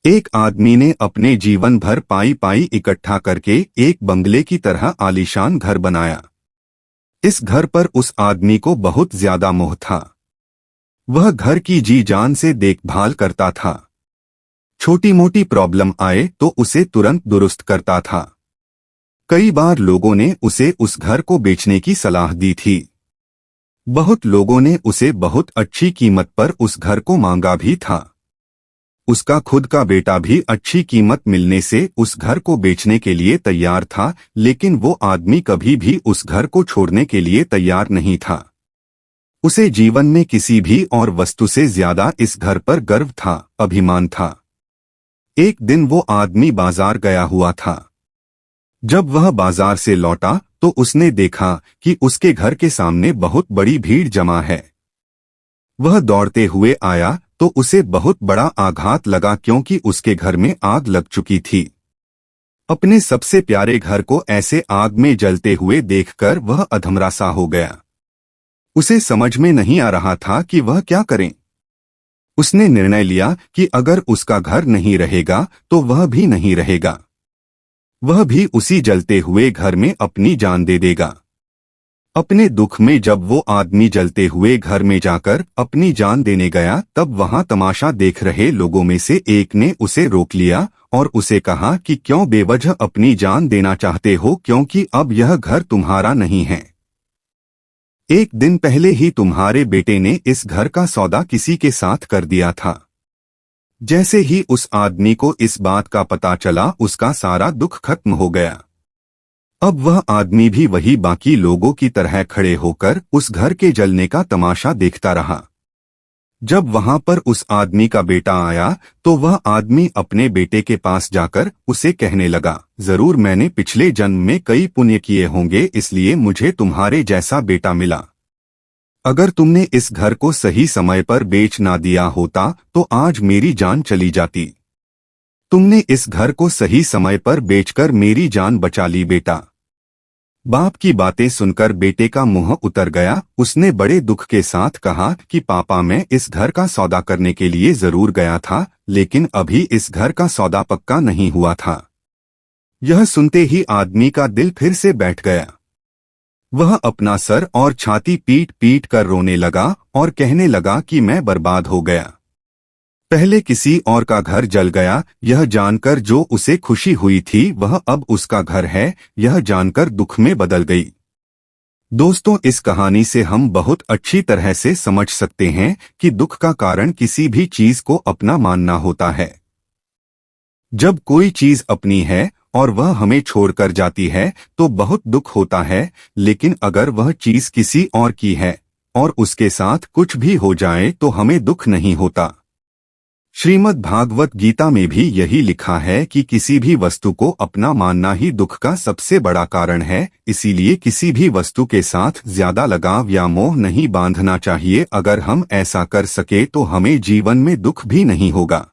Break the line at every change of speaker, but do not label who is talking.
एक आदमी ने अपने जीवन भर पाई पाई इकट्ठा करके एक बंगले की तरह आलीशान घर बनाया। इस घर पर उस आदमी को बहुत ज्यादा मोह था। वह घर की जी जान से देखभाल करता था। छोटी मोटी प्रॉब्लम आए तो उसे तुरंत दुरुस्त करता था। कई बार लोगों ने उसे उस घर को बेचने की सलाह दी थी। बहुत लोगों ने उसे बहुत अच्छी कीमत पर उस घर को मांगा भी था। उसका खुद का बेटा भी अच्छी कीमत मिलने से उस घर को बेचने के लिए तैयार था, लेकिन वो आदमी कभी भी उस घर को छोड़ने के लिए तैयार नहीं था। उसे जीवन में किसी भी और वस्तु से ज्यादा इस घर पर गर्व था, अभिमान था। एक दिन वो आदमी बाजार गया हुआ था। जब वह बाजार से लौटा तो उसने देखा कि उसके घर के सामने बहुत बड़ी भीड़ जमा है। वह दौड़ते हुए आया तो उसे बहुत बड़ा आघात लगा, क्योंकि उसके घर में आग लग चुकी थी। अपने सबसे प्यारे घर को ऐसे आग में जलते हुए देखकर वह अधमरा सा हो गया। उसे समझ में नहीं आ रहा था कि वह क्या करे। उसने निर्णय लिया कि अगर उसका घर नहीं रहेगा तो वह भी नहीं रहेगा। वह भी उसी जलते हुए घर में अपनी जान दे देगा। अपने दुख में जब वो आदमी जलते हुए घर में जाकर अपनी जान देने गया, तब वहां तमाशा देख रहे लोगों में से एक ने उसे रोक लिया और उसे कहा कि क्यों बेवजह अपनी जान देना चाहते हो, क्योंकि अब यह घर तुम्हारा नहीं है। एक दिन पहले ही तुम्हारे बेटे ने इस घर का सौदा किसी के साथ कर दिया था। जैसे ही उस आदमी को इस बात का पता चला, उसका सारा दुख खत्म हो गया। अब वह आदमी भी वही बाकी लोगों की तरह खड़े होकर उस घर के जलने का तमाशा देखता रहा। जब वहां पर उस आदमी का बेटा आया तो वह आदमी अपने बेटे के पास जाकर उसे कहने लगा, जरूर मैंने पिछले जन्म में कई पुण्य किए होंगे, इसलिए मुझे तुम्हारे जैसा बेटा मिला। अगर तुमने इस घर को सही समय पर बेच ना दिया होता तो आज मेरी जान चली जाती। तुमने इस घर को सही समय पर बेचकर मेरी जान बचा ली बेटा। बाप की बातें सुनकर बेटे का मुंह उतर गया। उसने बड़े दुख के साथ कहा कि पापा, मैं इस घर का सौदा करने के लिए जरूर गया था, लेकिन अभी इस घर का सौदा पक्का नहीं हुआ था। यह सुनते ही आदमी का दिल फिर से बैठ गया। वह अपना सर और छाती पीट पीट कर रोने लगा और कहने लगा कि मैं बर्बाद हो गया। पहले किसी और का घर जल गया, यह जानकर जो उसे खुशी हुई थी वह अब उसका घर है, यह जानकर दुख में बदल गई। दोस्तों, इस कहानी से हम बहुत अच्छी तरह से समझ सकते हैं कि दुख का कारण किसी भी चीज को अपना मानना होता है। जब कोई चीज अपनी है और वह हमें छोड़कर जाती है तो बहुत दुख होता है, लेकिन अगर वह चीज किसी और की है और उसके साथ कुछ भी हो जाए तो हमें दुख नहीं होता। श्रीमद् भागवत गीता में भी यही लिखा है कि किसी भी वस्तु को अपना मानना ही दुख का सबसे बड़ा कारण है। इसीलिए किसी भी वस्तु के साथ ज्यादा लगाव या मोह नहीं बांधना चाहिए। अगर हम ऐसा कर सके तो हमें जीवन में दुख भी नहीं होगा।